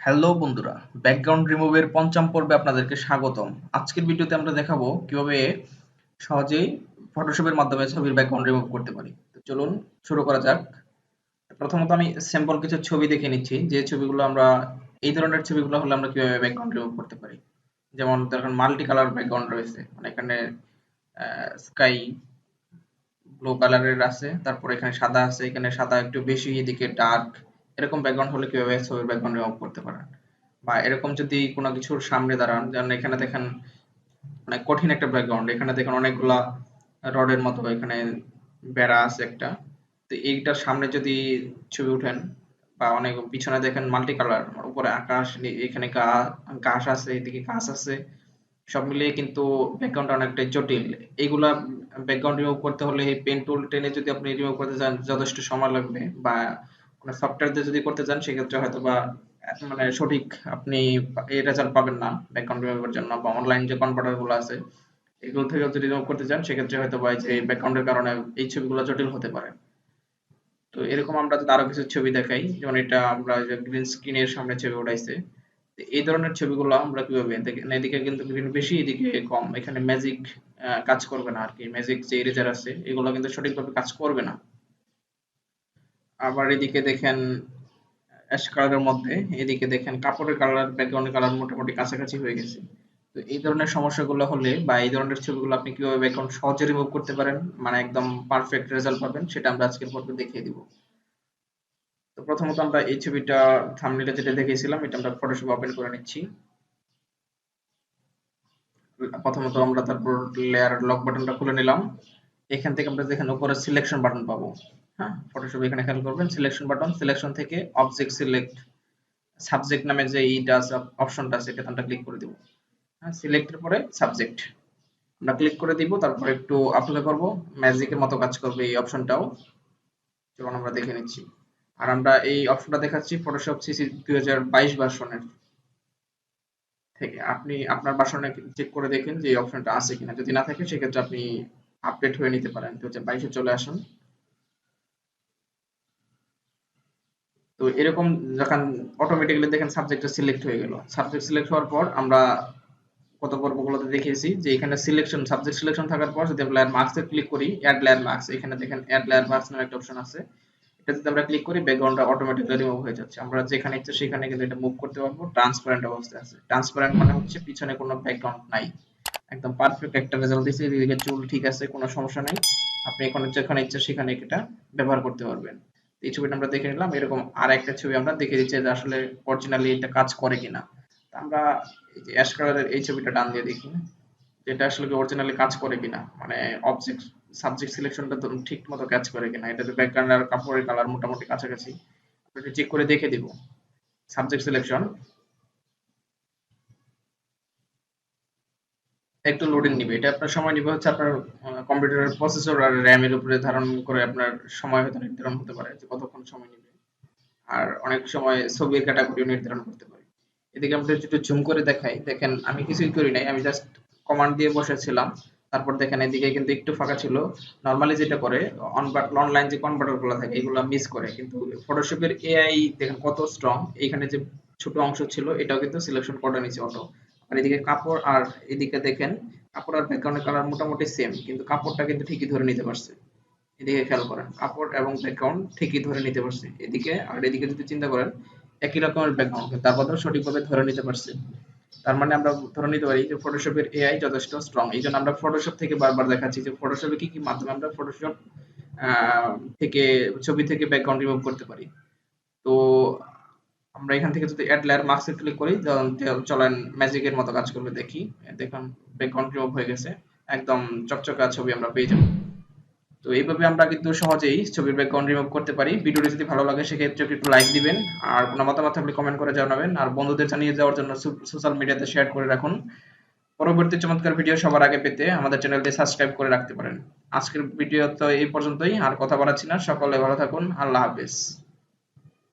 Hello বন্ধুরা, background রিমুভের পঞ্চম পর্বে আপনাদেরকে স্বাগতম। আজকের ভিডিওতে আমরা দেখাবো কিভাবে সহজেই ফটোশপের মাধ্যমে ছবির ব্যাকগ্রাউন্ড রিমুভ করতে পারি। তো চলুন শুরু করা যাক। প্রথমত আমি স্যাম্পল কিছু ছবি দেখে নিচ্ছি, যে ছবিগুলো আমরা এই ধরনের ছবিগুলো হলে আমরা কিভাবে ব্যাকগ্রাউন্ড রিমুভ করতে পারি। যেমন দেখুন মাল্টি কালার ব্যাকগ্রাউন্ড রয়েছে, মানে এখানে স্কাই ব্লু কালারের আছে, তারপর এখানে সাদা আছে, এখানে সাদা একটু বেশি, এদিকে ডার্ক। এরকম ব্যাকগ্রাউন্ড হলে কিভাবে ছবির ব্যাকগ্রাউন্ড রিমুভ করতে পারেন। বা এরকম যদি কোনো কিছুর সামনে দাঁড়ান, যেমন এখানে দেখেন মানে কঠিন একটা ব্যাকগ্রাউন্ড, এখানে দেখেন অনেকগুলা রডের মতো এখানে বেড়া আছে একটা। তো এইটার সামনে যদি ছবি উঠেন, বা অনেক পিছনে দেখেন মাল্টি কালার, উপরে আকাশ, এখানে ঘাস আছে, এদিকে গাছ আছে, সব মিলিয়ে কিন্তু ব্যাকগ্রাউন্ডটা অনেকটাই জটিল। এইগুলা ব্যাকগ্রাউন্ড রিমুভ করতে হলে এই পেন টুল টেনে যদি আপনি রিমুভ করতে চান যথেষ্ট সময় লাগবে, বা কোনো সফটওয়্যার দিয়ে যদি করতে চান সেক্ষেত্রে হয়তো বা মানে সঠিক আপনি এই রেজাল্ট পাবেন না ব্যাকগ্রাউন্ড রিমুভের জন্য। বা অনলাইন যে কনভার্টার গুলো আছে এগুলো থেকে যদি রিমুভ করতে চান সেক্ষেত্রে হয়তো বা এই যে ব্যাকগ্রাউন্ডের কারণে এই ছবিগুলো জটিল হতে পারে। তো এরকম আমরা যদি আরো কিছু ছবি দেখাই, যেমন এটা আমরা যে গ্রিন স্ক্রিনের সামনে ছবি উঠাইছে, তো এই ধরনের ছবিগুলো আমরা কিভাবে দেখেন, এদিকে কিন্তু গ্রিন বেশি, এদিকে কম, এখানে ম্যাজিক কাজ করবে না আর কি, ম্যাজিক যে ইরেজার আছে এগুলো কিন্তু সঠিকভাবে কাজ করবে না। আবার এদিকে দেখেন অ্যাশ কালারের মধ্যে, এদিকে দেখেন কাপড়ের কালার, ব্যাকগ্রাউন্ডের কালার মোটামুটি কাছাকাছি হয়ে গেছে। তো এই ধরনের সমস্যাগুলো হলে বা এই ধরনের ছবিগুলো আপনি কিভাবে ব্যাকগ্রাউন্ড সহজে রিমুভ করতে পারেন, মানে একদম পারফেক্ট রেজাল্ট পাবেন, সেটা আমরা আজকের পর্বে দেখিয়ে দিব। তো প্রথমত আমরা এই ছবিটা থাম্বনেইলে যেটা দেখিয়েছিলাম এটা আমরা ফটোশপ ওপেন করে নিচ্ছি। প্রথমত আমরা তারপর লেয়ার লক বাটনটা খুলে নিলাম। এখান থেকে আমরা যেখানে উপরে সিলেকশন বাটন পাবো, হ্যাঁ ফটোশপ এখানে খেয়াল করবেন সিলেকশন বাটন, সিলেকশন থেকে অবজেক্ট সিলেক্ট সাবজেক্ট নামে যে এইটা আছে অপশনটা আছে, এটা আমরা ক্লিক করে দিব। হ্যাঁ, সিলেক্টের পরে সাবজেক্ট আমরা ক্লিক করে দিব, তারপর একটু অ্যাপ্লাই করব, ম্যাজিকের মতো কাজ করবে এই অপশনটাও। চলুন আমরা দেখে নিচ্ছি। আর আমরা এই অপশনটা দেখাচ্ছি ফটোশপ সিসি 2022 ভার্সনের থেকে। আপনি আপনার ভার্সনে চেক করে দেখেন যে এই অপশনটা আছে কিনা, যদি না থাকে সেক্ষেত্রে আপনি আপডেট হয়ে নিতে পারেন। 2022 চলে আসুন। তো এরকম যখন অটোমেটিক্যালি দেখেন সাবজেক্টটা সিলেক্ট হয়ে গেল, সাবজেক্ট সিলেক্ট হওয়ার পর আমরা গত পর্বগুলোতে দেখিয়েছি যে এখানে সিলেকশন সাবজেক্ট সিলেকশন থাকার পর যদি আমরা লেয়ার মার্কসে ক্লিক করি, অ্যাড লেয়ার মার্কস, এখানে দেখেন অ্যাড লেয়ার মার্কস নামে একটা অপশন আছে। এটা যদি আমরা ক্লিক করি ব্যাকগ্রাউন্ডটা অটোমেটিক্যালি রিমুভ হয়ে যাচ্ছে, আমরা যেখানে ইচ্ছে সেখানে কিন্তু এটা মুভ করতে পারবো। ট্রান্সপারেন্ট অবস্থায় আছে, ট্রান্সপারেন্ট মানে হচ্ছে পিছনে কোনো ব্যাকগ্রাউন্ড নাই, একদম পারফেক্ট একটা রেজাল্ট দিচ্ছে। এদিকে চুল ঠিক আছে, কোনো সমস্যা নাই, আপনি এখন যেখানে ইচ্ছে সেখানে এটা ব্যবহার করতে পারবেন। এই ছবিটা আমরা দেখে নিলাম। এরকম আর একটা ছবি আমরা দেখে দিচ্ছি যে আসলে অরিজিনালি এটা কাজ করে কিনা। আমরা এই যে অ্যাশ কালারের এই ছবিটা ডান দিয়ে দেখি যেটা আসলে অরিজিনালি কাজ করে কিনা, মানে অবজেক্ট সাবজেক্ট সিলেকশনটা ধরুন ঠিক মতো কাজ করে কিনা, এটাতে ব্যাকগ্রাউন্ড আর কাপড়ের কালার মোটামুটি কাছাকাছি, এটা চেক করে দেখে দিব। সাবজেক্ট সিলেকশন একটু লোডিং নিবে, এটা আপনার সময় নিবে হচ্ছে আপনার কম্পিউটারের প্রসেসর আর র্যামের উপরে ধারণ করে আপনার সময় হয়তো নির্ধারণ হতে পারে যে কতক্ষণ সময় নিবে। আর অনেক সময় ছবির ক্যাটাগরিও নির্ধারণ করতে পারি। এদিকে আমরা যদি একটু জুম করে দেখাই, দেখেন আমি কিছুই করি নাই, আমি জাস্ট কমান্ড দিয়ে বসেছিলাম। তারপর দেখেন এদিকে কিন্তু একটু ফাঁকা ছিল। নরমালি যেটা করে অনলাইন যে কনভার্টার গুলো থাকে এগুলো মিস করে, কিন্তু ফটোশপের এআই দেখেন কত স্ট্রং। এইখানে যে ছোট অংশ ছিল এটাও কিন্তু সিলেকশন করে নিচ্ছে অটো। আর এদিকে কাপড়, আর এদিকে দেখেন কাপড় আর ব্যাকগ্রাউন্ডের কালার মোটামুটি সেম, কিন্তু কাপড়টা কিন্তু ঠিকই ধরে নিতে পারছে। এদিকে খেয়াল করেন কাপড় এবং ব্যাকগ্রাউন্ড ঠিকই ধরে নিতে পারছে এদিকে, আর এদিকে যদি চিন্তা করেন একই রকমের ব্যাকগ্রাউন্ড, তারপরেও সঠিকভাবে ধরে নিতে পারছে। তার মানে আমরা ধরে নিতে পারি যে ফটোশপের এআই যথেষ্ট স্ট্রং। এই জন্য আমরা ফটোশপ থেকে বারবার দেখাচ্ছি যে ফটোশপে কি কি মাধ্যমে আমরা ফটোশপ থেকে ছবি থেকে ব্যাকগ্রাউন্ড রিমুভ করতে পারি। তো আমরা এখান থেকে যদি অ্যাড লেয়ার মাস্কে ক্লিক করি, চলেন ম্যাজিকের মতো কাজ করবে দেখি। দেখুন ব্যাকগ্রাউন্ড রিমুভ হয়ে গেছে, একদম চকচকা ছবি আমরা পেয়ে যাবো। তো এইভাবে আমরা কিন্তু সহজেই ছবির ব্যাকগ্রাউন্ড রিমুভ করতে পারি। ভিডিওটি যদি ভালো লাগে সেক্ষেত্রে একটু লাইক দিবেন, আর কোনো মতামত থাকলে কমেন্ট করে জানাবেন, আর বন্ধুদের জানিয়ে যাওয়ার জন্য সোশ্যাল মিডিয়াতে শেয়ার করে রাখুন। পরবর্তী চমৎকার ভিডিও সবার আগে পেতে আমাদের চ্যানেলটি সাবস্ক্রাইব করে রাখতে পারেন। আজকের ভিডিও তো এই পর্যন্তই, আর কথা বাড়াচ্ছি না, সকলে ভালো থাকুন, আল্লাহ হাফেজ।